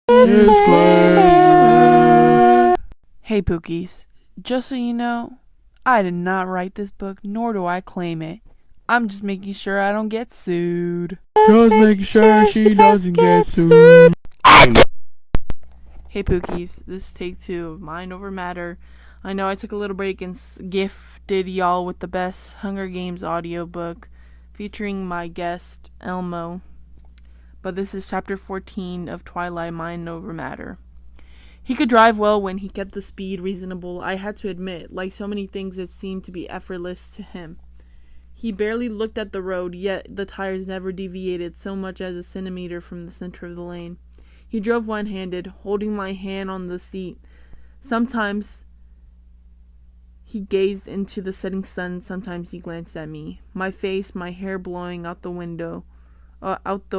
Disclaimer. Hey Pookies, just so you know, I did not write this book, nor do I claim it. I'm just making sure I don't get sued. Just making sure she doesn't get sued. Hey Pookies, this is take 2 of Mind Over Matter. I know I took a little break and gifted y'all with the best Hunger Games audiobook featuring my guest, Elmo. But this is chapter 14 of Twilight, Mind Over Matter. He could drive well when he kept the speed reasonable. I had to admit, like so many things, it seemed to be effortless to him. He barely looked at the road, yet the tires never deviated so much as a centimeter from the center of the lane. He drove one-handed, holding my hand on the seat. Sometimes he gazed into the setting sun, sometimes he glanced at me. My face, my hair blowing out the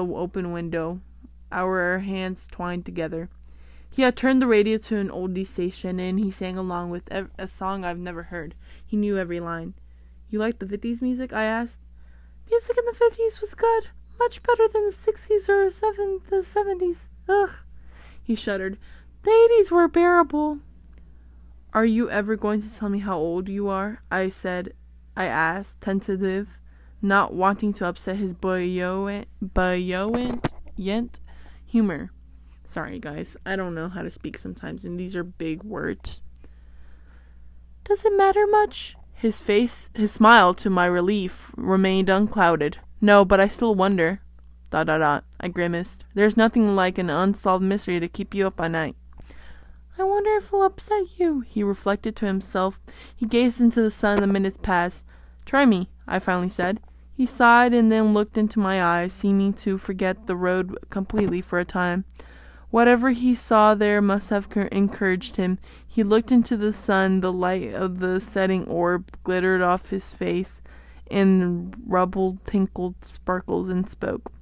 open window, our hands twined together. He had turned the radio to an oldie station, and he sang along with a song I've never heard. He knew every line. "You like the 50s music?" I asked. "Music in the 50s was good. Much better than the 60s or the 70s. Ugh." He shuddered. "The 80s were bearable." "Are you ever going to tell me how old you are?" I asked, tentative, not wanting to upset his buoyant humor. Sorry, guys. I don't know how to speak sometimes, and these are big words. "Does it matter much?" His smile, to my relief, remained unclouded. "No, but I still wonder. ... I grimaced. "There's nothing like an unsolved mystery to keep you up at night." "I wonder if it'll upset you," he reflected to himself. He gazed into the sun. The minutes passed. "Try me," I finally said. He sighed and then looked into my eyes, seeming to forget the road completely for a time. Whatever he saw there must have encouraged him. He looked into the sun. The light of the setting orb glittered off his face, and rubble tinkled sparkles, and spoke.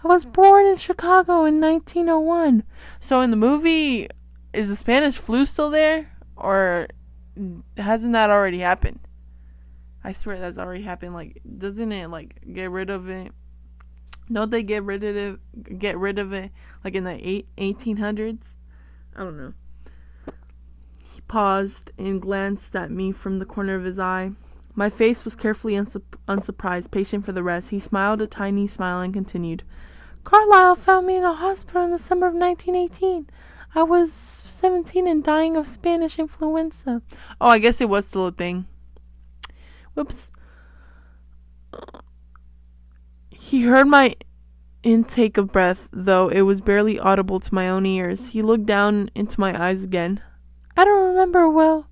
"I was born in Chicago in 1901. So in the movie, is the Spanish flu still there? Or hasn't that already happened? I swear that's already happened. Like, doesn't it, like, get rid of it? Don't they get rid of it, like, in the 1800s? I don't know. He paused and glanced at me from the corner of his eye. My face was carefully unsurprised, patient for the rest. He smiled a tiny smile and continued. "Carlisle found me in a hospital in the summer of 1918. I was 17 and dying of Spanish influenza." Oh, I guess it was still a thing. Whoops. He heard my intake of breath, though it was barely audible to my own ears. He looked down into my eyes again. "I don't remember well.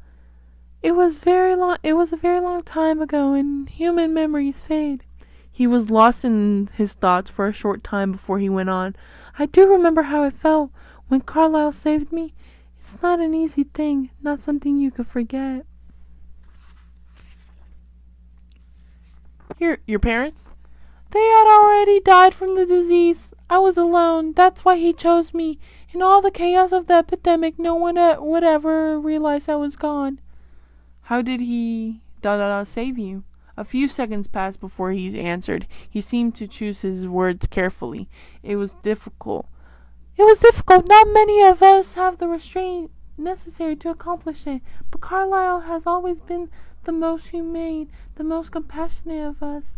It was a very long time ago, and human memories fade." He was lost in his thoughts for a short time before he went on. "I do remember how it felt when Carlisle saved me. It's not an easy thing, not something you could forget." Your parents?" "They had already died from the disease. I was alone. That's why he chose me. In all the chaos of the epidemic, no one would ever realize I was gone." "How did he save you?" A few seconds passed before he answered. He seemed to choose his words carefully. It was difficult. Not many of us have the restraint necessary to accomplish it. But Carlisle has always been the most humane, the most compassionate of us. ...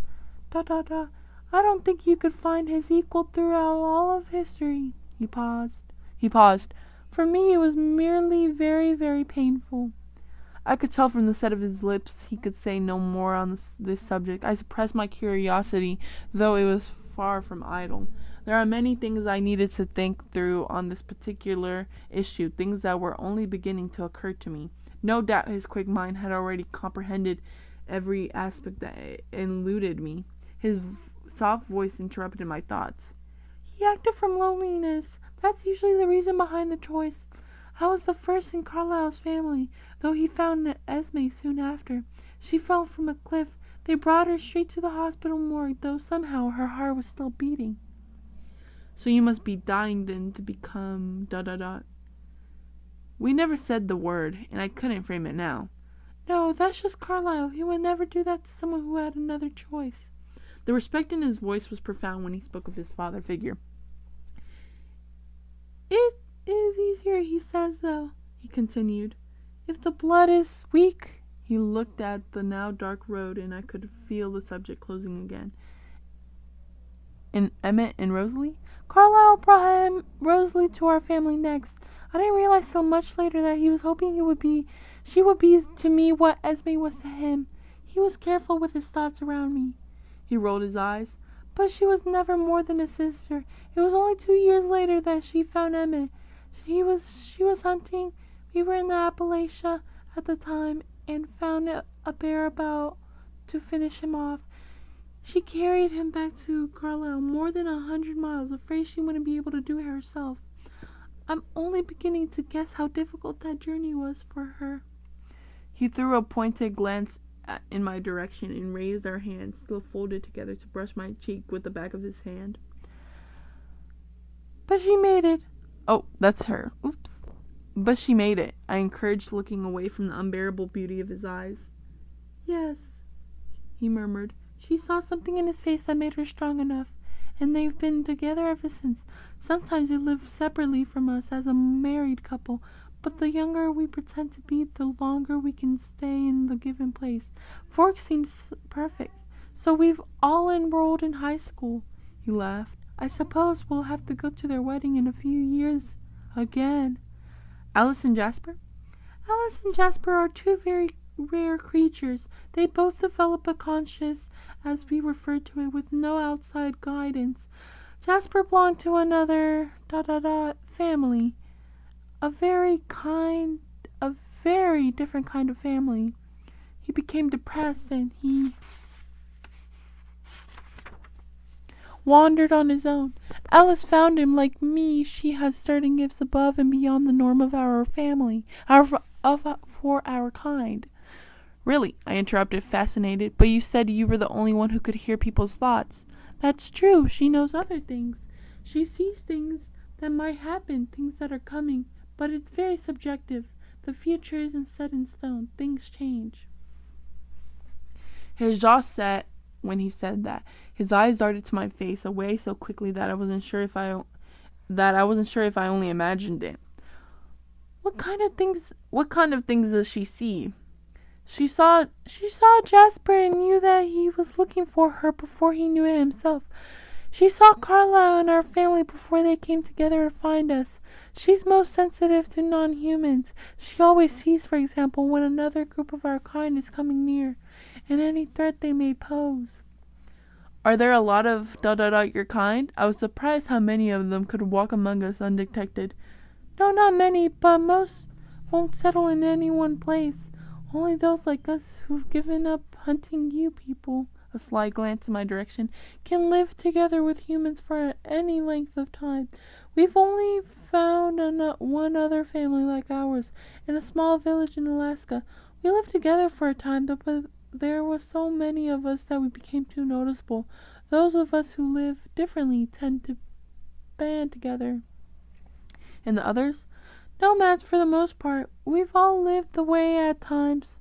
I don't think you could find his equal throughout all of history." He paused. "For me, it was merely very, very painful." I could tell from the set of his lips he could say no more on this subject. I suppressed my curiosity, though it was far from idle. There are many things I needed to think through on this particular issue, things that were only beginning to occur to me. No doubt his quick mind had already comprehended every aspect that eluded me. His soft voice interrupted my thoughts. "He acted from loneliness. That's usually the reason behind the choice. I was the first in Carlisle's family, though he found Esme soon after. She fell from a cliff. They brought her straight to the hospital morgue, though somehow her heart was still beating." "So you must be dying then to become ... We never said the word, and I couldn't frame it now. "No, that's just Carlisle. He would never do that to someone who had another choice." The respect in his voice was profound when he spoke of his father figure. It is easier, he says, though, he continued. If the blood is weak. He looked at the now dark road, and I could feel the subject closing again. And Emmett and Rosalie? Carlisle brought Rosalie to our family next. I didn't realize so much later that he was hoping she would be to me what Esme was to him. He was careful with his thoughts around me. He rolled his eyes. But she was never more than a sister. It was only 2 years later that she found Emmett. She was hunting. We were in the Appalachia at the time and found a bear about to finish him off. She carried him back to Carlisle more than 100 miles, afraid she wouldn't be able to do it herself. I'm only beginning to guess how difficult that journey was for her. He threw a pointed glance in my direction and raised our hands, still folded together, to brush my cheek with the back of his hand. But she made it. Oh, that's her. Oops. But she made it, I encouraged, looking away from the unbearable beauty of his eyes. Yes, he murmured. She saw something in his face that made her strong enough, and they've been together ever since. Sometimes they live separately from us as a married couple, but the younger we pretend to be, the longer we can stay in the given place. Forks seems perfect, so we've all enrolled in high school. He laughed. I suppose we'll have to go to their wedding in a few years again. Alice and Jasper? Alice and Jasper are two very rare creatures. They both develop a conscience, as we refer to it, with no outside guidance. Jasper belonged to another family. A very different kind of family. He became depressed and he wandered on his own. Alice found him. Like me, she has certain gifts above and beyond the norm of our family, for our kind. Really, I interrupted, fascinated, but you said you were the only one who could hear people's thoughts. That's true. She knows other things. She sees things that might happen, things that are coming, but it's very subjective. The future isn't set in stone. Things change. His jaw set when he said that. His eyes darted to my face, away so quickly that I wasn't sure if I only imagined it. What kind of things does she see? She saw Jasper and knew that he was looking for her before he knew it himself. She saw Carlisle and our family before they came together to find us. She's most sensitive to non-humans. She always sees, for example, when another group of our kind is coming near, and any threat they may pose. Are there a lot of your kind? I was surprised how many of them could walk among us undetected. No, not many, but most won't settle in any one place. Only those like us who've given up hunting you people, a sly glance in my direction, can live together with humans for any length of time. We've only found one other family like ours in a small village in Alaska. We lived together for a time, but there were so many of us that we became too noticeable. Those of us who live differently tend to band together. And the others? Nomads for the most part. We've all lived the way at times.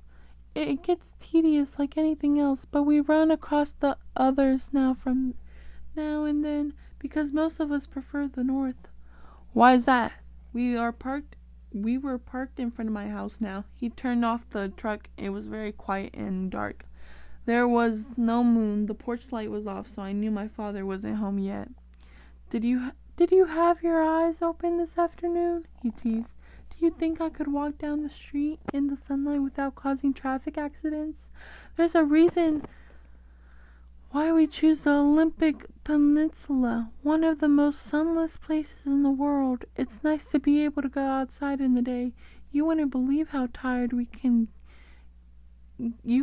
It gets tedious like anything else, but we run across the others from now and then because most of us prefer the north. Why is that? We were parked in front of my house now. He turned off the truck. It was very quiet and dark. There was no moon. The porch light was off, so I knew my father wasn't home yet. Did you have your eyes open this afternoon? He teased. Do you think I could walk down the street in the sunlight without causing traffic accidents? There's a reason why we choose the Olympic Peninsula, one of the most sunless places in the world. It's nice to be able to go outside in the day. You wouldn't believe how tired you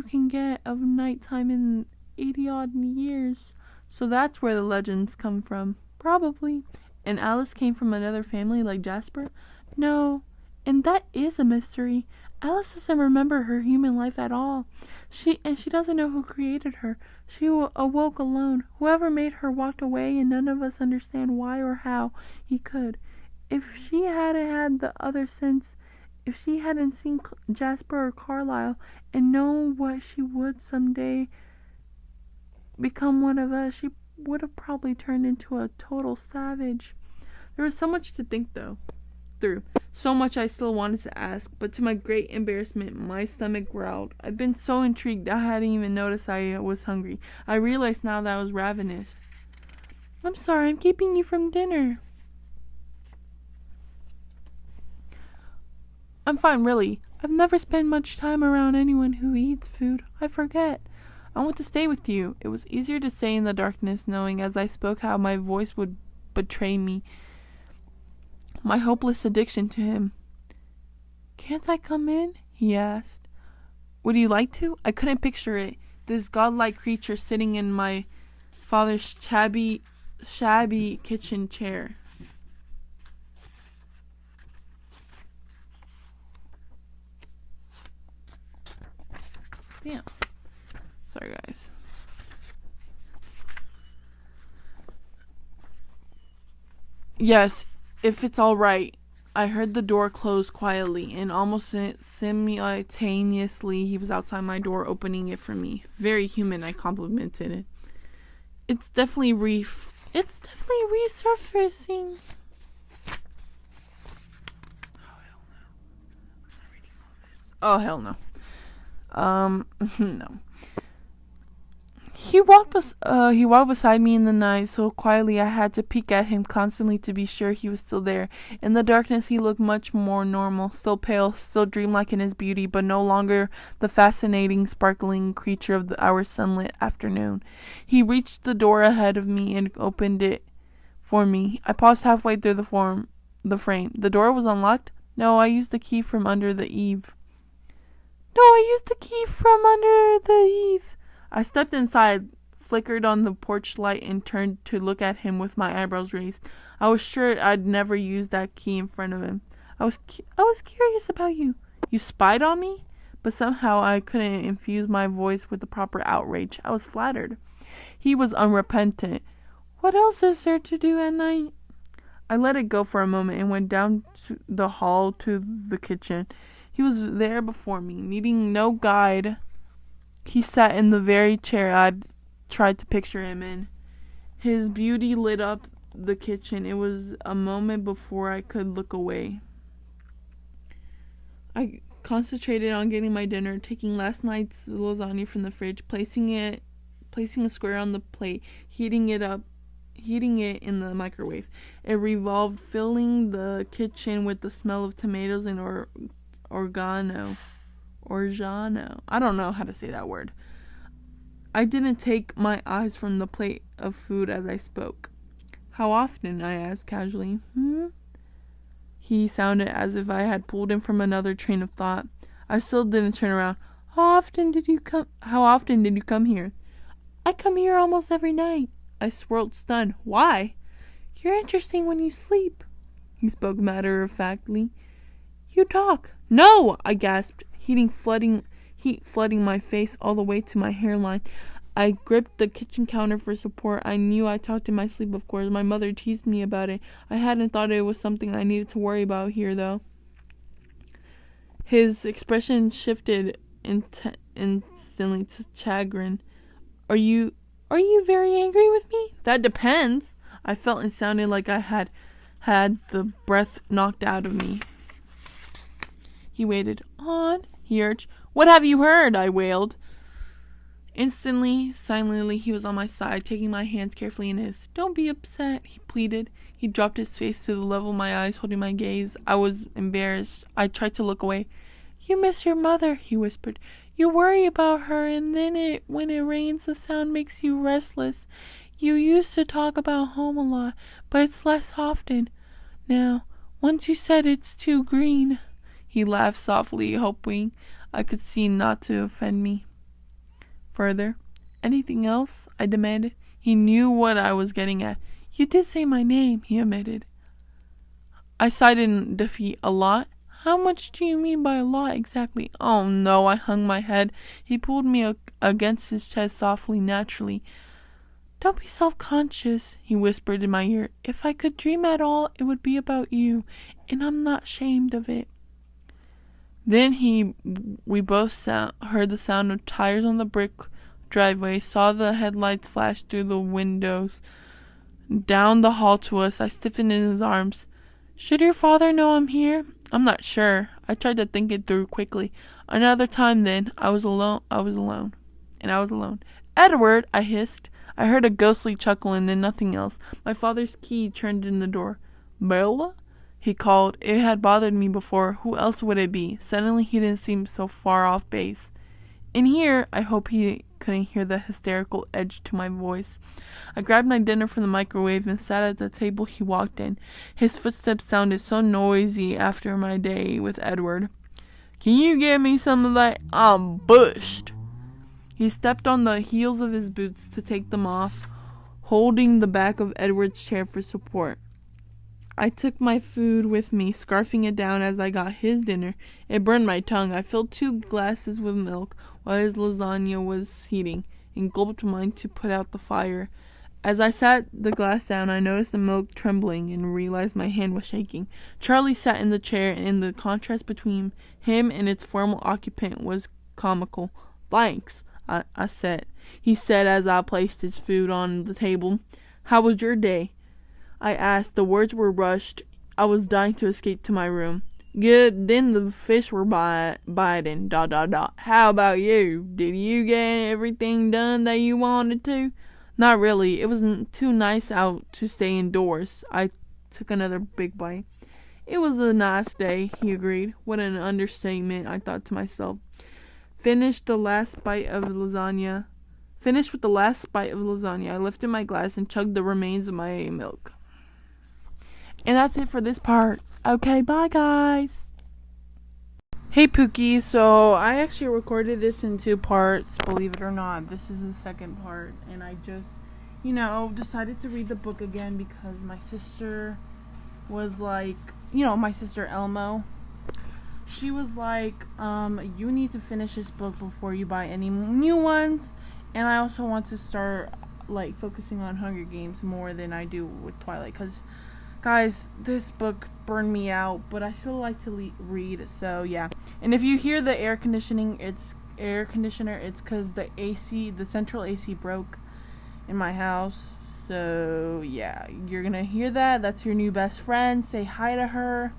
can get of nighttime in 80-odd years. So that's where the legends come from. Probably. And Alice came from another family like Jasper? No. And that is a mystery. Alice doesn't remember her human life at all. She doesn't know who created her. She awoke alone. Whoever made her walked away, and none of us understand why or how he could. If she hadn't had the other sense, if she hadn't seen Jasper or Carlisle and known what she would someday become one of us, she would have probably turned into a total savage. There was so much to think through. So much I still wanted to ask, but to my great embarrassment, my stomach growled. I'd been so intrigued I hadn't even noticed I was hungry. I realized now that I was ravenous. I'm sorry, I'm keeping you from dinner. I'm fine, really. I've never spent much time around anyone who eats food. I forget. I want to stay with you. It was easier to say in the darkness, knowing as I spoke how my voice would betray me. My hopeless addiction to him. Can't I come in? He asked. Would you like to? I couldn't picture it. This godlike creature sitting in my father's shabby kitchen chair. Damn. Sorry, guys. Yes, if it's all right. I heard the door close quietly, and almost simultaneously he was outside my door opening it for me. Very human, I complimented it. It's definitely resurfacing. Oh hell no. No. He walked beside me in the night so quietly I had to peek at him constantly to be sure he was still there. In the darkness he looked much more normal, still pale, still dreamlike in his beauty, but no longer the fascinating, sparkling creature of our sunlit afternoon. He reached the door ahead of me and opened it for me. I paused halfway through the frame. The door was unlocked? No, I used the key from under the eave. I stepped inside, flickered on the porch light, and turned to look at him with my eyebrows raised. I was sure I'd never use that key in front of him. I was curious about you. You spied on me? But somehow I couldn't infuse my voice with the proper outrage. I was flattered. He was unrepentant. What else is there to do at night? I let it go for a moment and went down the hall to the kitchen. He was there before me, needing no guide. He sat in the very chair I'd tried to picture him in. His beauty lit up the kitchen. It was a moment before I could look away. I concentrated on getting my dinner, taking last night's lasagna from the fridge, placing a square on the plate, heating it in the microwave. It revolved, filling the kitchen with the smell of tomatoes and oregano. I don't know how to say that word. I didn't take my eyes from the plate of food as I spoke. How often? I asked casually. He sounded as if I had pulled him from another train of thought. I still didn't turn around. How often did you come here? I come here almost every night. I swirled, stunned. Why? You're interesting when you sleep. He spoke matter-of-factly. You talk. No! I gasped. Heat flooding my face all the way to my hairline. I gripped the kitchen counter for support. I knew I talked in my sleep, of course. My mother teased me about it. I hadn't thought it was something I needed to worry about here, though. His expression shifted instantly to chagrin. Are you very angry with me? That depends. I felt and sounded like I had the breath knocked out of me. He waited. On, he urged. What have you heard? I wailed. Instantly, silently, he was on my side, taking my hands carefully in his. Don't be upset, he pleaded. He dropped his face to the level of my eyes, holding my gaze. I was embarrassed. I tried to look away. You miss your mother, he whispered. You worry about her, and then when it rains, the sound makes you restless. You used to talk about home a lot, but it's less often. Now, once you said it's too green. He laughed softly, hoping I could see not to offend me further. Anything else? I demanded. He knew what I was getting at. You did say my name, he admitted. I sighed in defeat. A lot? How much do you mean by a lot exactly? Oh no, I hung my head. He pulled me against his chest softly, naturally. Don't be self-conscious, he whispered in my ear. If I could dream at all, it would be about you, and I'm not ashamed of it. Then we both heard the sound of tires on the brick driveway, saw the headlights flash through the windows. down the hall to us. I stiffened in his arms. Should your father know I'm here? I'm not sure. I tried to think it through quickly. Another time then. I was alone. Edward, I hissed. I heard a ghostly chuckle and then nothing else. My father's key turned in the door. Bella? He called. It had bothered me before. Who else would it be? Suddenly he didn't seem so far off base. In here, I hope he couldn't hear the hysterical edge to my voice. I grabbed my dinner from the microwave and sat at the table he walked in. His footsteps sounded so noisy after my day with Edward. Can you get me some of that? I'm bushed. He stepped on the heels of his boots to take them off, holding the back of Edward's chair for support. I took my food with me, scarfing it down as I got his dinner. It burned my tongue. I filled 2 glasses with milk while his lasagna was heating, and gulped mine to put out the fire. As I sat the glass down, I noticed the milk trembling and realized my hand was shaking. Charlie sat in the chair, and the contrast between him and its former occupant was comical. Thanks, I said. He said as I placed his food on the table. How was your day? I asked. The words were rushed. I was dying to escape to my room. Good. Then the fish were biting. ... How about you? Did you get everything done that you wanted to? Not really. It was too nice out to stay indoors. I took another big bite. It was a nice day, he agreed. What an understatement, I thought to myself. Finished with the last bite of lasagna, I lifted my glass and chugged the remains of my milk. And that's it for this part. Okay, bye guys. Hey Pookie, so I actually recorded this in 2 parts, believe it or not. This is the second part, and I just, decided to read the book again because my sister was like, my sister Elmo, she was like, you need to finish this book before you buy any new ones, and I also want to start, focusing on Hunger Games more than I do with Twilight, because guys, this book burned me out, but I still like to read, so yeah. And if you hear the air conditioner, it's because the central AC broke in my house. So yeah, you're gonna hear that. That's your new best friend. Say hi to her.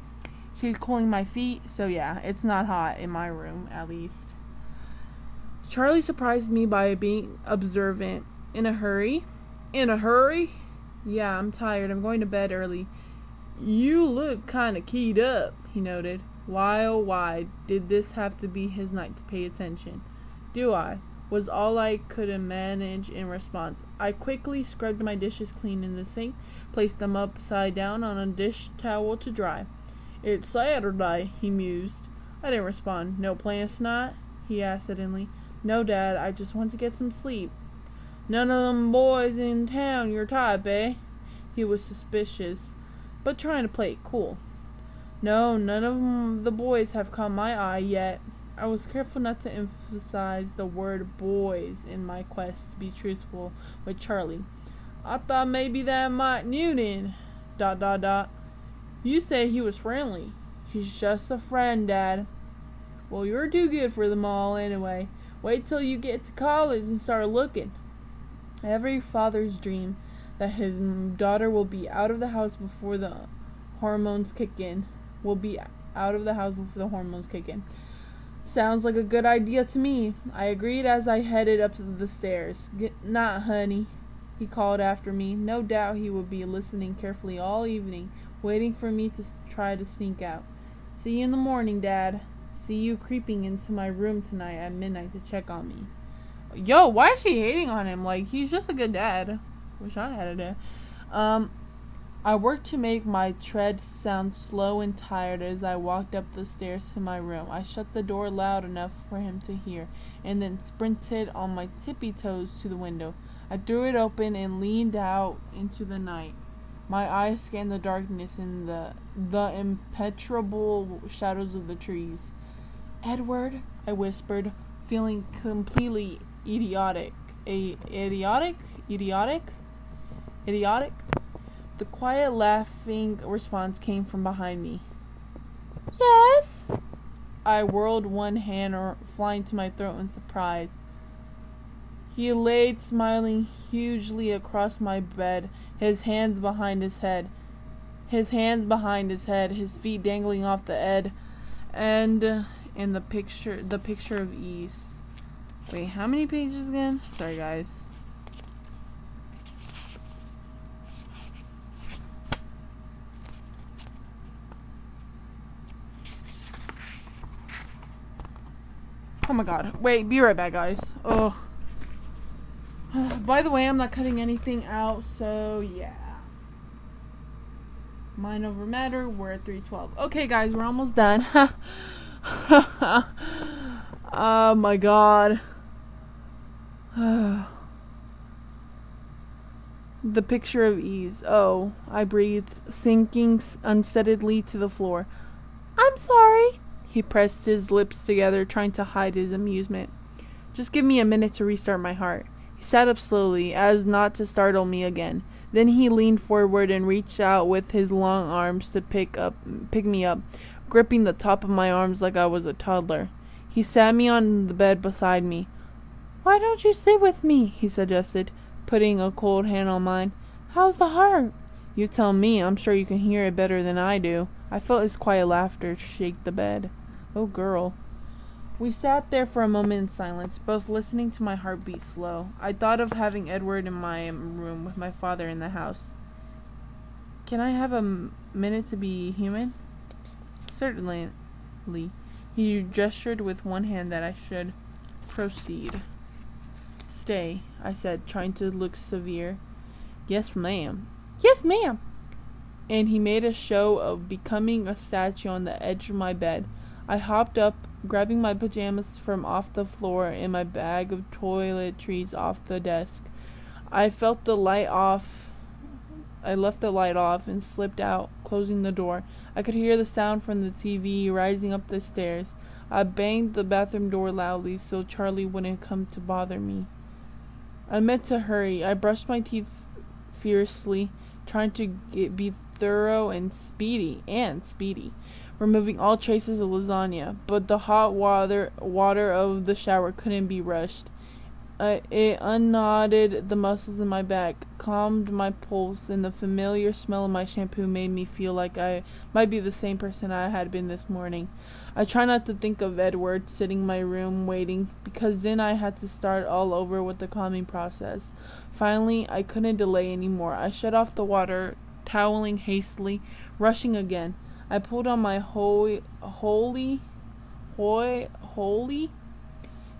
She's cooling my feet, so yeah, it's not hot in my room, at least. Charlie surprised me by being observant. In a hurry? Yeah, I'm tired. I'm going to bed early. You look kinda keyed up, he noted. Why, oh why, did this have to be his night to pay attention? Do I? Was all I could manage in response. I quickly scrubbed my dishes clean in the sink, placed them upside down on a dish towel to dry. It's Saturday, he mused. I didn't respond. No plans tonight? He asked suddenly. No, Dad, I just want to get some sleep. None of them boys in town your type, eh? He was suspicious, but trying to play it cool. No, none of the boys have caught my eye yet. I was careful not to emphasize the word boys in my quest to be truthful with Charlie. I thought maybe that Mike Newton... ... You say he was friendly. He's just a friend, Dad. Well, you're too good for them all anyway. Wait till you get to college and start looking. Every father's dream that his daughter will be out of the house before the hormones kick in. Sounds like a good idea to me. I agreed as I headed up the stairs. Good night, honey, he called after me. No doubt he would be listening carefully all evening, waiting for me to try to sneak out. See you in the morning, Dad. See you creeping into my room tonight at midnight to check on me. Yo, why is she hating on him? He's just a good dad. Wish I had a dad. I worked to make my tread sound slow and tired as I walked up the stairs to my room. I shut the door loud enough for him to hear, and then sprinted on my tippy toes to the window. I threw it open and leaned out into the night. My eyes scanned the darkness and the impenetrable shadows of the trees. Edward, I whispered, feeling completely idiotic. Idiotic? The quiet, laughing response came from behind me. Yes? I whirled, one hand flying to my throat in surprise. He laid smiling hugely across my bed, his hands behind his head. His feet dangling off the bed, and in the picture of ease. Wait, how many pages again? Sorry, guys. Oh my god. Wait, be right back, guys. Oh. By the way, I'm not cutting anything out, so yeah. Mind over matter, we're at 3:12. Okay, guys, we're almost done. Oh my god. The picture of ease. Oh, I breathed, sinking unsteadily to the floor. I'm sorry. He pressed his lips together, trying to hide his amusement. Just give me a minute to restart my heart. He sat up slowly, as not to startle me again. Then he leaned forward and reached out with his long arms to pick me up, gripping the top of my arms like I was a toddler. He sat me on the bed beside me. Why don't you sit with me? He suggested, putting a cold hand on mine. How's the heart? You tell me. I'm sure you can hear it better than I do. I felt his quiet laughter shake the bed. Oh, girl. We sat there for a moment in silence, both listening to my heartbeat slow. I thought of having Edward in my room with my father in the house. Can I have a minute to be human? Certainly. He gestured with one hand that I should proceed. Stay, I said, trying to look severe. Yes, ma'am. Yes, ma'am. And he made a show of becoming a statue on the edge of my bed. I hopped up, grabbing my pajamas from off the floor and my bag of toiletries off the desk. I left the light off and slipped out, closing the door. I could hear the sound from the TV rising up the stairs. I banged the bathroom door loudly so Charlie wouldn't come to bother me. I meant to hurry. I brushed my teeth fiercely, trying to be thorough and speedy, removing all traces of lasagna, but the hot water of the shower couldn't be rushed. It unknotted the muscles in my back, calmed my pulse, and the familiar smell of my shampoo made me feel like I might be the same person I had been this morning. I tried not to think of Edward sitting in my room waiting, because then I had to start all over with the calming process. Finally, I couldn't delay anymore. I shut off the water, toweling hastily, rushing again. I pulled on my holy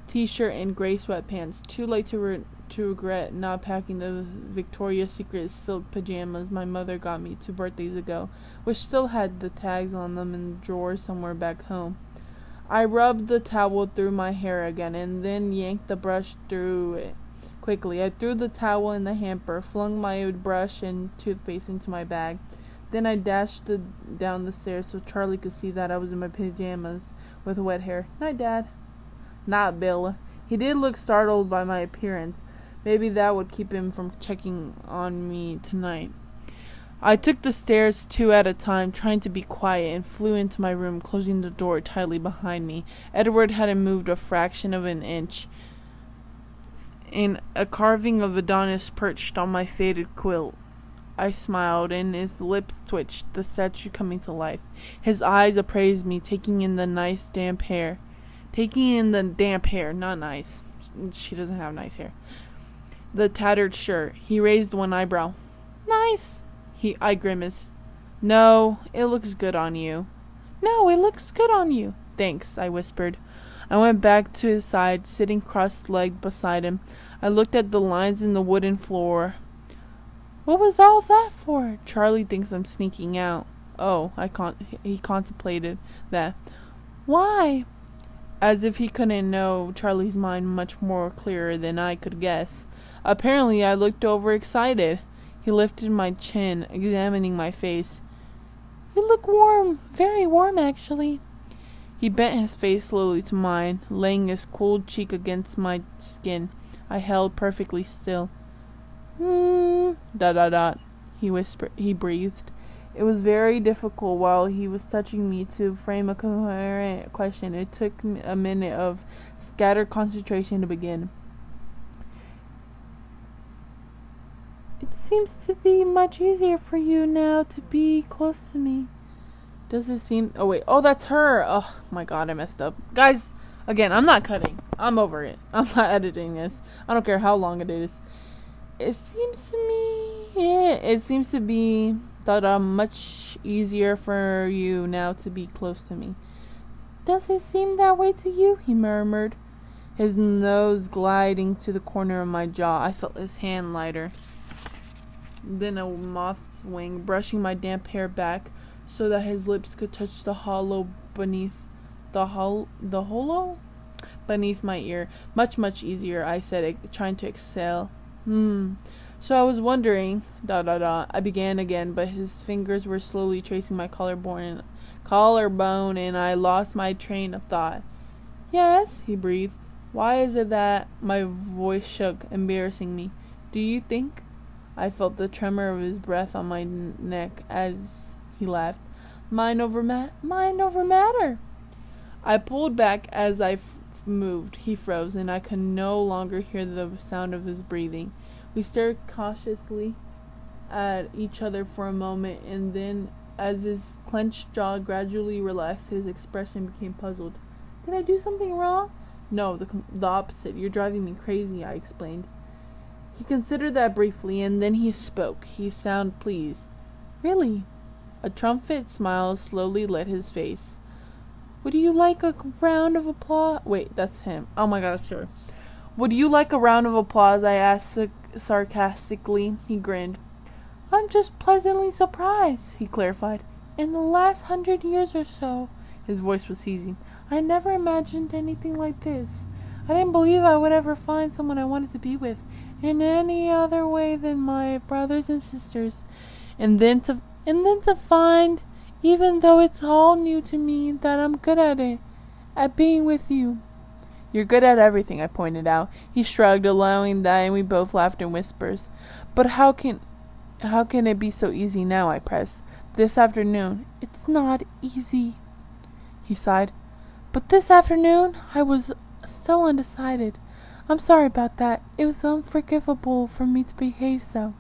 t-shirt and gray sweatpants. Too late to regret not packing the Victoria's Secret silk pajamas my mother got me 2 birthdays ago, which still had the tags on them in the drawer somewhere back home. I rubbed the towel through my hair again and then yanked the brush through it quickly. I threw the towel in the hamper, flung my brush and toothpaste into my bag. Then I dashed down the stairs so Charlie could see that I was in my pajamas with wet hair. Night, Dad. Not Bill. He did look startled by my appearance. Maybe that would keep him from checking on me tonight. I took the stairs 2 at a time, trying to be quiet, and flew into my room, closing the door tightly behind me. Edward hadn't moved a fraction of an inch. In a carving of Adonis perched on my faded quilt. I smiled, and his lips twitched, the statue coming to life. His eyes appraised me, taking in the damp hair. Not nice. She doesn't have nice hair. The tattered shirt. He raised one eyebrow. Nice. I grimaced. No, it looks good on you. No, it looks good on you. Thanks, I whispered. I went back to his side, sitting cross-legged beside him. I looked at the lines in the wooden floor. What was all that for? Charlie thinks I'm sneaking out. Oh, he contemplated that. Why? As if he couldn't know Charlie's mind much more clearer than I could guess. Apparently, I looked overexcited. He lifted my chin, examining my face. You look warm. Very warm, actually. He bent his face slowly to mine, laying his cold cheek against my skin. I held perfectly still. He whispered. He breathed. It was very difficult while he was touching me to frame a coherent question. It took a minute of scattered concentration to begin. It seems to be much easier for you now to be close to me. Does it seem... Oh, wait. Oh, that's her. Oh, my God. I messed up. Guys, again, I'm not cutting. I'm over it. I'm not editing this. I don't care how long it is. It seems to me... Yeah, it seems to be much easier for you now to be close to me. Does it seem that way to you? He murmured, his nose gliding to the corner of my jaw. I felt his hand lighter. Then a moth's wing, brushing my damp hair back so that his lips could touch the hollow beneath beneath my ear. Much easier, I said, trying to exhale. So I was wondering, I began again, but his fingers were slowly tracing my collarbone, and I lost my train of thought. Yes, he breathed. Why is it that my voice shook, embarrassing me? Do you think? I felt the tremor of his breath on my neck as he laughed. Mind over matter. I pulled back as I moved. He froze, and I could no longer hear the sound of his breathing. We stared cautiously at each other for a moment, and then, as his clenched jaw gradually relaxed, his expression became puzzled. Did I do something wrong? No, the opposite. You're driving me crazy, I explained. He considered that briefly, and then he spoke. He sounded pleased. Really? A triumphant smile slowly lit his face. Would you like a round of applause? Wait, that's him. Oh my God, it's her. Would you like a round of applause? I asked sarcastically. He grinned. I'm just pleasantly surprised, he clarified. In the last 100 years or so, his voice was easy, I never imagined anything like this. I didn't believe I would ever find someone I wanted to be with in any other way than my brothers and sisters. And then to find, even though it's all new to me, that I'm good at it, at being with you. You're good at everything, I pointed out. He shrugged, allowing that, and we both laughed in whispers. But how can it be so easy now? I pressed. This afternoon. It's not easy, he sighed. But this afternoon, I was still undecided. I'm sorry about that. It was unforgivable for me to behave so.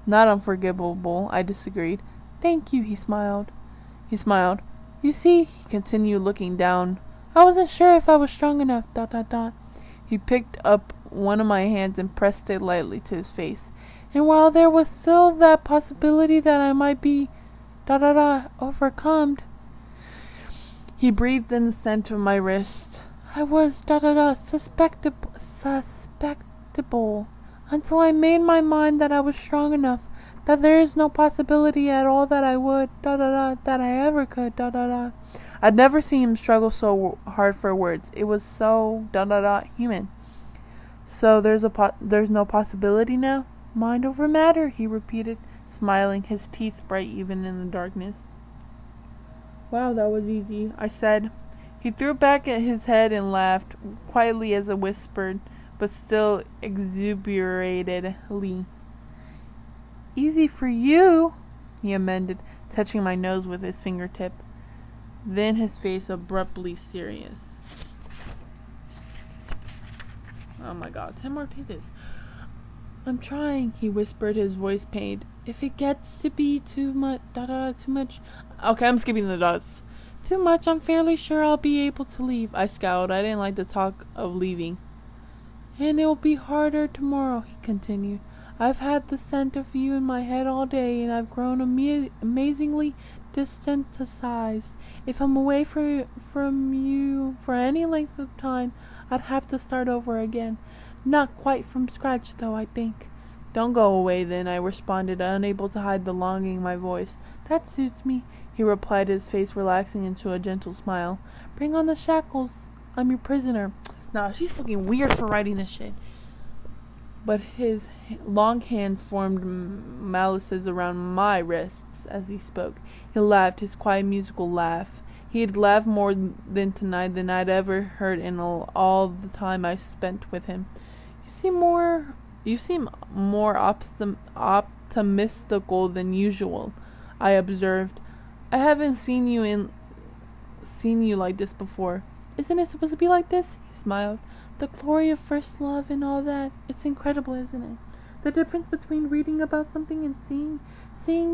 Not unforgivable, I disagreed. Thank you, he smiled. You see, he continued, looking down, I wasn't sure if I was strong enough, ... He picked up one of my hands and pressed it lightly to his face. And while there was still that possibility that I might be ... overcome, he breathed in the scent of my wrist. I was ... suspectable until I made my mind that I was strong enough, that there is no possibility at all that I would ... that I ever could ... I'd never seen him struggle so hard for words. It was so ... human. So there's no possibility now? Mind over matter, he repeated, smiling, his teeth bright even in the darkness. Wow, that was easy, I said. He threw back at his head and laughed, quietly as a whispered, but still exuberatedly. Easy for you, he amended, touching my nose with his fingertip. Then his face abruptly serious. Oh my God, 10 more pages. I'm trying, he whispered, his voice pained. If it gets to be too much, too much. Okay, I'm skipping the dots. Too much, I'm fairly sure I'll be able to leave. I scowled. I didn't like the talk of leaving. And it will be harder tomorrow, he continued. I've had the scent of you in my head all day, and I've grown amazingly desensitized. If I'm away from you for any length of time, I'd have to start over again. Not quite from scratch, though, I think. Don't go away, then, I responded, unable to hide the longing in my voice. That suits me, he replied, his face relaxing into a gentle smile. Bring on the shackles. I'm your prisoner. Nah, she's fucking weird for writing this shit. But his long hands formed malices around my wrists as he spoke. He laughed, his quiet musical laugh. He had laughed more than tonight than I'd ever heard in all the time I spent with him. You seem more optimistical than usual, I observed. I haven't seen you like this before. Isn't it supposed to be like this? He smiled. The glory of first love and all that. It's incredible, isn't it? The difference between reading about something and seeing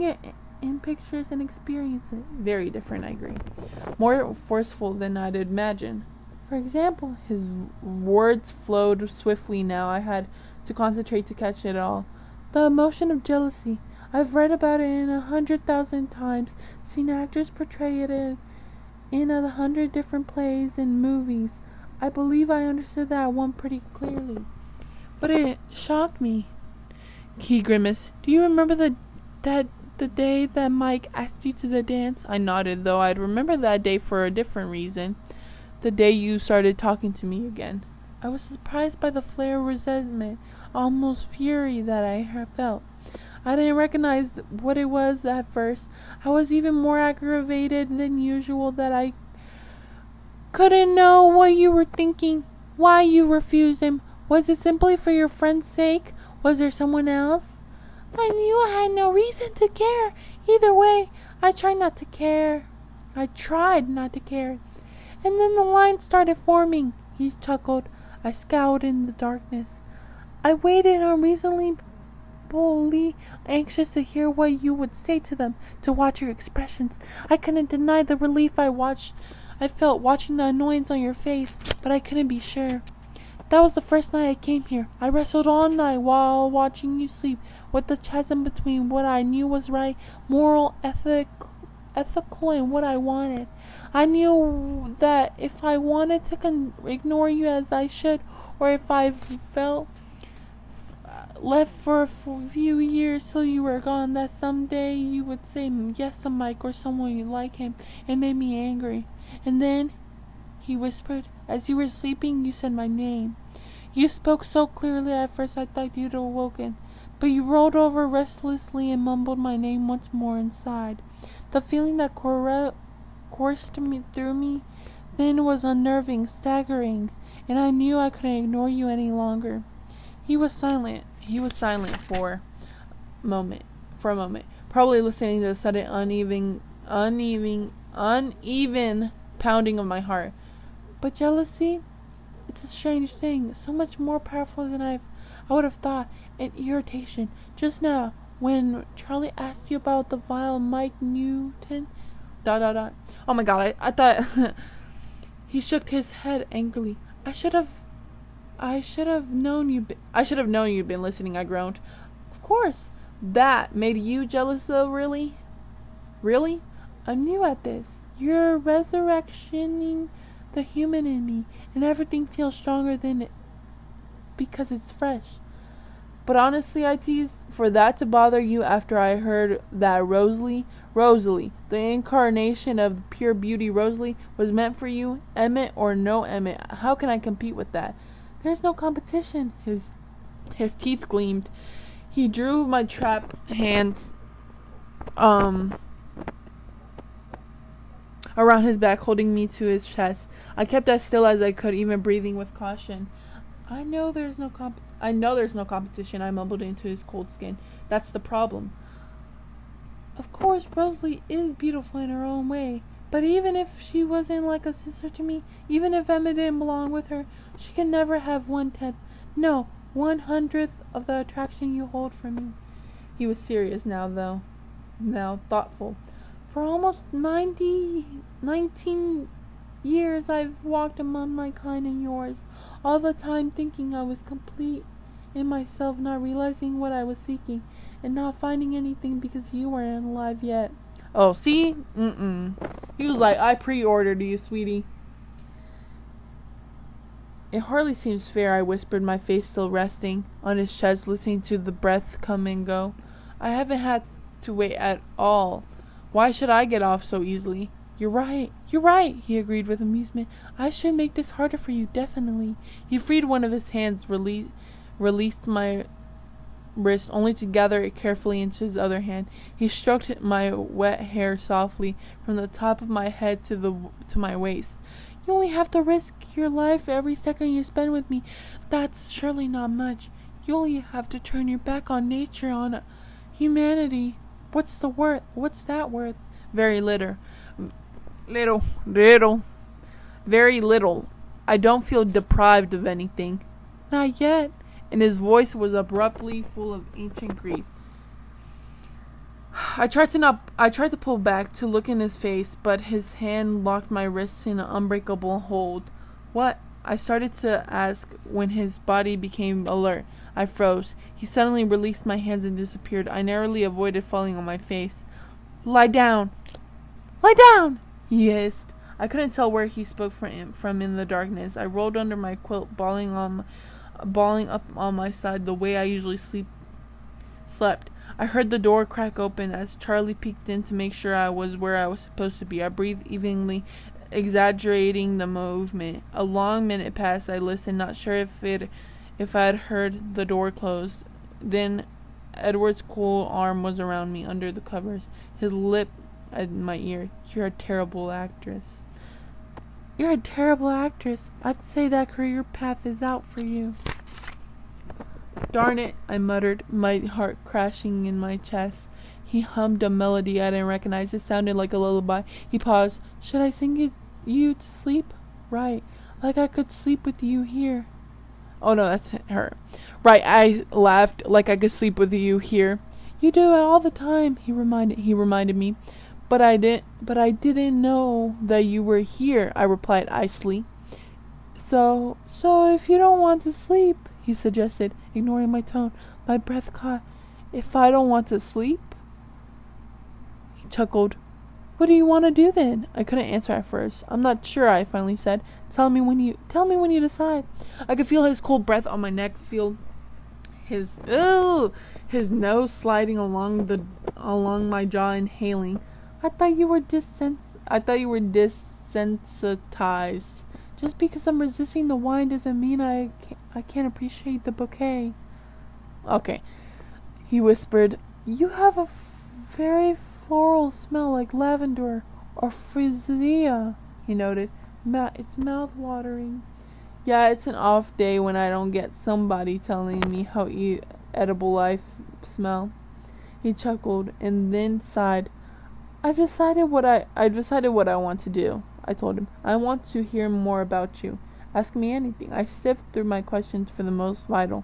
it in pictures and experience it. Very different, I agree. More forceful than I'd imagined. For example, his words flowed swiftly now. I had to concentrate to catch it all. The emotion of jealousy. I've read about it in 100,000 times, seen actors portray it in 100 different plays and movies. I believe I understood that one pretty clearly. But it shocked me. He grimaced. Do you remember the day that Mike asked you to the dance? I nodded, though I'd remember that day for a different reason. The day you started talking to me again. I was surprised by the flare of resentment, almost fury that I felt. I didn't recognize what it was at first. I was even more aggravated than usual that I couldn't know what you were thinking, why you refused him. Was it simply for your friend's sake? Was there someone else? I knew I had no reason to care. Either way, I tried not to care. And then the line started forming. He chuckled. I scowled in the darkness. I waited unreasonably anxious to hear what you would say to them, to watch your expressions. I couldn't deny the relief I felt watching the annoyance on your face, but I couldn't be sure. That was the first night I came here. I wrestled all night while watching you sleep with the chasm between what I knew was right, moral, ethical, and what I wanted. I knew that if I wanted to ignore you as I should, or if I felt left for a few years till you were gone, that someday you would say yes to Mike or someone you like him. It made me angry. And then, he whispered, as you were sleeping, you said my name. You spoke so clearly at first I thought you'd awoken, but you rolled over restlessly and mumbled my name once more inside. The feeling that coursed through me then was unnerving, staggering, and I knew I couldn't ignore you any longer. He was silent for a moment, probably listening to the sudden uneven pounding of my heart. But jealousy, it's a strange thing, so much more powerful than I would have thought. And irritation. Just now, when Charlie asked you about the vile Mike Newton, ... Oh my god, I thought... He shook his head angrily. I should have known you'd been listening, I groaned. Of course. That made you jealous though, really? Really? I'm new at this. You're resurrectioning the human in me, and everything feels stronger than it because it's fresh. But honestly, I teased, for that to bother you after I heard that Rosalie, the incarnation of pure beauty Rosalie, was meant for you, Emmett or no Emmett, how can I compete with that? There's no competition. His teeth gleamed. He drew my trapped hands around his back, holding me to his chest. I kept as still as I could, even breathing with caution. I know there's no competition, I mumbled into his cold skin. That's the problem. Of course, Rosalie is beautiful in her own way, but even if she wasn't like a sister to me, even if Emma didn't belong with her, she can never have 1/10, no, 1/100th of the attraction you hold for me. He was serious now, though. Now thoughtful. For almost 19 years I've walked among my kind and yours, all the time thinking I was complete in myself, not realizing what I was seeking, and not finding anything because you weren't alive yet. Oh, see? He was like, I pre-ordered you, sweetie. It hardly seems fair, I whispered, my face still resting on his chest, listening to the breath come and go. I haven't had to wait at all. Why should I get off so easily? You're right, he agreed with amusement. I should make this harder for you, definitely. He freed one of his hands, released my wrist, only to gather it carefully into his other hand. He stroked my wet hair softly from the top of my head to my waist. You only have to risk your life every second you spend with me. That's surely not much. You only have to turn your back on nature, on humanity. What's that worth? Very little. Very little. I don't feel deprived of anything. Not yet. and his voice was abruptly full of ancient grief. I tried to pull back to look in his face, but his hand locked my wrists in an unbreakable hold. What? I started to ask when his body became alert. I froze. He suddenly released my hands and disappeared. I narrowly avoided falling on my face. Lie down! Lie down! He hissed. I couldn't tell where he spoke from in the darkness. I rolled under my quilt, balling up on my side the way I usually slept. I heard the door crack open as Charlie peeked in to make sure I was where I was supposed to be. I breathed evenly, exaggerating the movement. A long minute passed. I listened, not sure if I'd heard the door close. Then Edward's cool arm was around me under the covers, his lip at my ear. You're a terrible actress. You're a terrible actress. I'd say that career path is out for you. Darn it, I muttered, my heart crashing in my chest. He hummed a melody I didn't recognize. It sounded like a lullaby. He paused. Should I sing you to sleep? Right, like I could sleep with you here. Oh no, that's her. Right, I laughed, like I could sleep with you here. You do it all the time, he reminded me. But I didn't know that you were here, I replied icily. So if you don't want to sleep, he suggested, ignoring my tone. My breath caught. If I don't want to sleep? He chuckled. What do you want to do then? I couldn't answer at first. I'm not sure, I finally said. Tell me when you decide. I could feel his cold breath on my neck, feel his nose sliding along my jaw, inhaling. I thought you were desensitized. Just because I'm resisting the wine doesn't mean I can't appreciate the bouquet. Okay, he whispered. You have a very floral smell like lavender or freesia, he noted. It's mouth-watering. Yeah, it's an off day when I don't get somebody telling me how edible I smell. He chuckled and then sighed. I've decided what I want to do, I told him. I want to hear more about you. Ask me anything. I sifted through my questions for the most vital.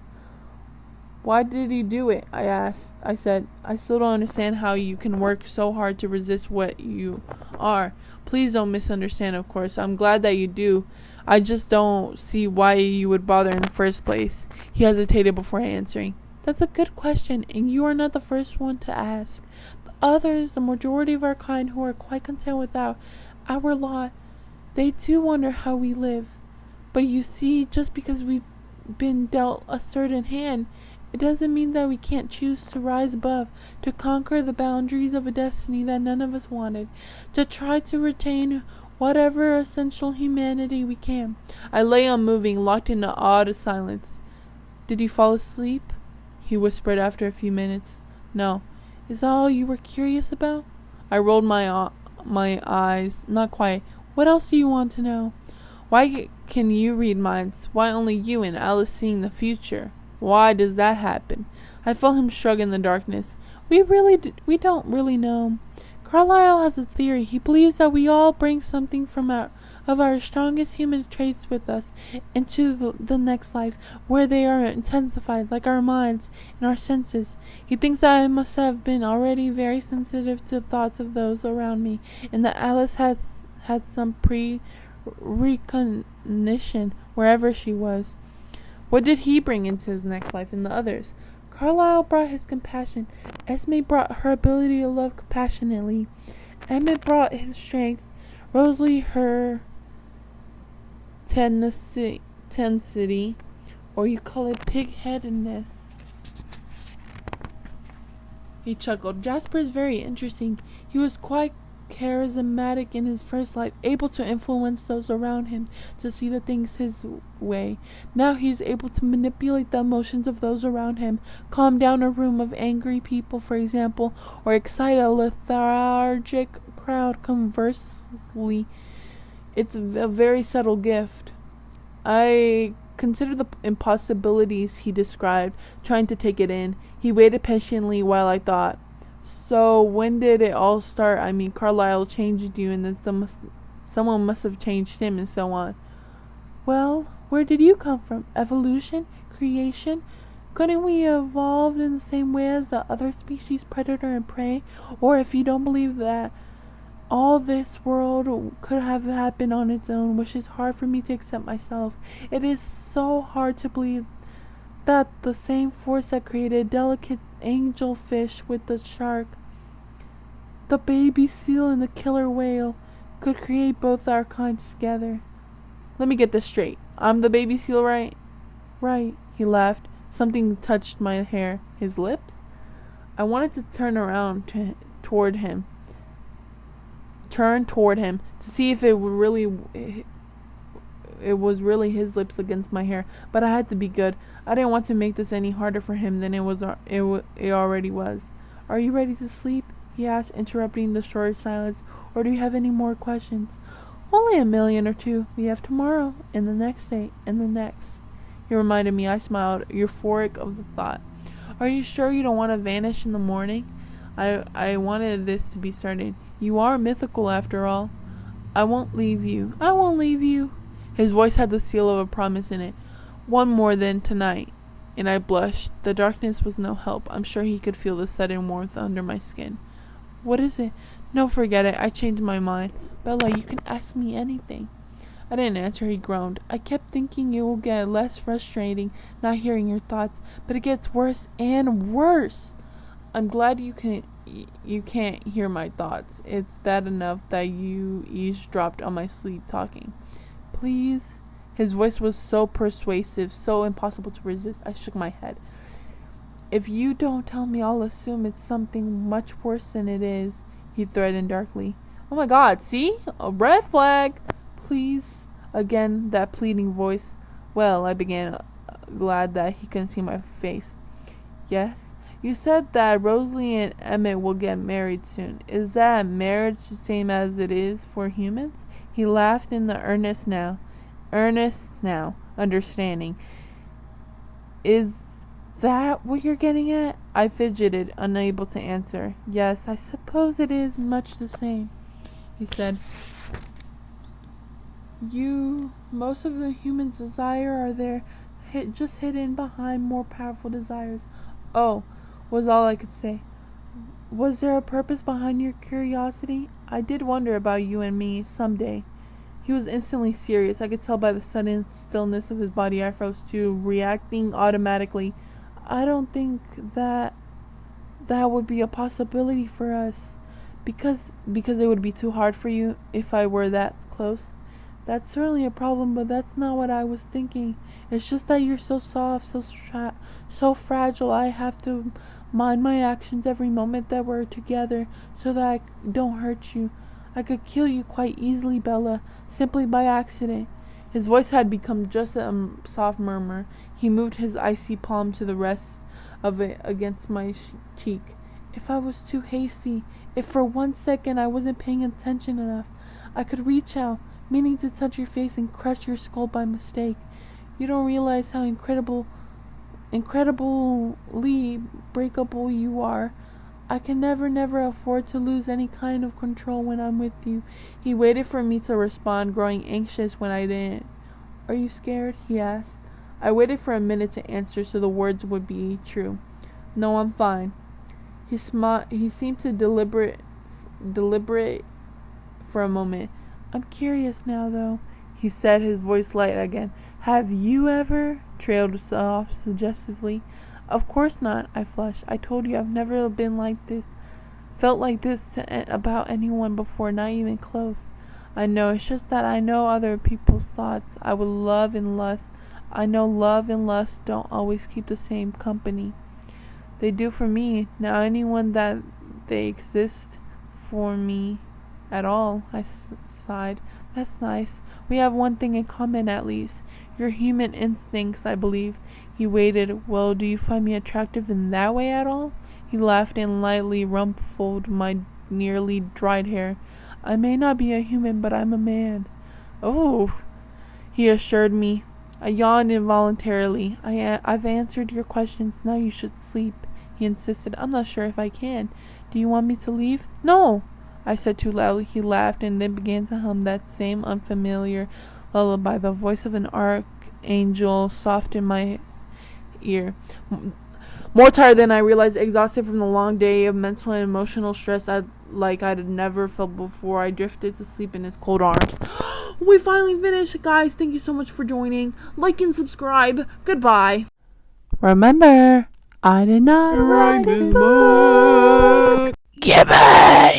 Why did you do it? I asked. I said, I still don't understand how you can work so hard to resist what you are. Please don't misunderstand, of course. I'm glad that you do. I just don't see why you would bother in the first place. He hesitated before answering. That's a good question, and you are not the first one to ask. Others, the majority of our kind who are quite content with our lot, they too wonder how we live. But you see, just because we've been dealt a certain hand, it doesn't mean that we can't choose to rise above, to conquer the boundaries of a destiny that none of us wanted, to try to retain whatever essential humanity we can. I lay unmoving, locked in an odd silence. Did you fall asleep? He whispered after a few minutes. No. Is that all you were curious about? I rolled my eyes. Not quite. What else do you want to know? Why can you read minds? Why only you and Alice seeing the future? Why does that happen? I felt him shrug in the darkness. We don't really know. Carlyle has a theory. He believes that we all bring something of our strongest human traits with us into the next life, where they are intensified, like our minds and our senses. He thinks that I must have been already very sensitive to the thoughts of those around me, and that Alice has had some recognition wherever she was. What did he bring into his next life in the others? Carlyle brought his compassion. Esme brought her ability to love compassionately. Emmett brought his strength. Rosalie her tenacity, or you call it pig-headedness. He chuckled. Jasper is very interesting. He was quite charismatic in his first life, able to influence those around him to see the things his way. Now he is able to manipulate the emotions of those around him, calm down a room of angry people, for example, or excite a lethargic crowd conversely. It's a very subtle gift. I considered the impossibilities he described, trying to take it in. He waited patiently while I thought. So when did it all start? I mean, Carlyle changed you, and then someone must have changed him, and so on. Well, where did you come from? Evolution? creation? Couldn't we evolve in the same way as the other species, predator and prey? Or if you don't believe that all this world could have happened on its own, which is hard for me to accept myself, it is so hard to believe that the same force that created delicate angelfish with the shark, the baby seal and the killer whale, could create both our kinds together. Let me get this straight. I'm the baby seal, right? Right, he laughed. Something touched my hair. His lips? I wanted to turn toward him to see if it was really his lips against my hair, but I had to be good. I didn't want to make this any harder for him than it already was. Are you ready to sleep? He asked, interrupting the short silence. Or do you have any more questions? Only a million or two. We have tomorrow, and the next day, and the next. He reminded me. I smiled, euphoric of the thought. Are you sure you don't want to vanish in the morning? I wanted this to be certain. You are mythical after all. I won't leave you. I won't leave you. His voice had the seal of a promise in it. One more than tonight. And I blushed. The darkness was no help. I'm sure he could feel the sudden warmth under my skin. What is it? No, forget it. I changed my mind. Bella, you can ask me anything. I didn't answer. He groaned. I kept thinking it will get less frustrating not hearing your thoughts, but it gets worse and worse. I'm glad you can't hear my thoughts. It's bad enough that you eavesdropped on my sleep talking. Please? His voice was so persuasive, so impossible to resist. I shook my head. If you don't tell me, I'll assume it's something much worse than it is, he threatened darkly. Oh my God, see? A red flag! Please? Again, that pleading voice. Well, I began, glad that he couldn't see my face. Yes? You said that Rosalie and Emmett will get married soon. Is that marriage the same as it is for humans? He laughed in the earnest now, understanding. Is that what you're getting at? I fidgeted, unable to answer. Yes, I suppose it is much the same, he said. Most of the humans' desire are there, just hidden behind more powerful desires. Oh, was all I could say. Was there a purpose behind your curiosity? I did wonder about you and me someday. He was instantly serious. I could tell by the sudden stillness of his body I froze too, reacting automatically. I don't think that would be a possibility for us. Because it would be too hard for you if I were that close. That's certainly a problem, but that's not what I was thinking. It's just that you're so soft, so fragile. I have to mind my actions every moment that we're together so that I don't hurt you. I could kill you quite easily, Bella, simply by accident. His voice had become just a soft murmur. He moved his icy palm to the rest of it against my cheek. If I was too hasty, if for 1 second I wasn't paying attention enough, I could reach out, meaning to touch your face and crush your skull by mistake. You don't realize how incredibly breakable you are. I can never afford to lose any kind of control when I'm with you. He waited for me to respond, growing anxious when I didn't. Are you scared? He asked. I waited for a minute to answer so the words would be true. No, I'm fine. He seemed to deliberate for a moment. I'm curious now, though, he said, his voice light again. Have you ever? Trailed off suggestively. Of course not, I flushed. I told you I've never been like this. Felt like this about anyone before, not even close. I know, it's just that I know other people's thoughts. I know love and lust don't always keep the same company. They do for me. Now anyone that they exist for me at all, I sighed. That's nice. We have one thing in common at least. Your human instincts, I believe. He waited. Well, do you find me attractive in that way at all? He laughed and lightly ruffled my nearly dried hair. I may not be a human, but I'm a man. Oh, he assured me. I yawned involuntarily. I've answered your questions. Now you should sleep, he insisted. I'm not sure if I can. Do you want me to leave? No, I said too loudly. He laughed and then began to hum that same unfamiliar lullaby. The voice of an archangel soft in my ear. More tired than I realized, exhausted from the long day of mental and emotional stress I'd never felt before. I drifted to sleep in his cold arms. We finally finished, guys. Thank you so much for joining. Like and subscribe. Goodbye. Remember, I did not write this book. Goodbye.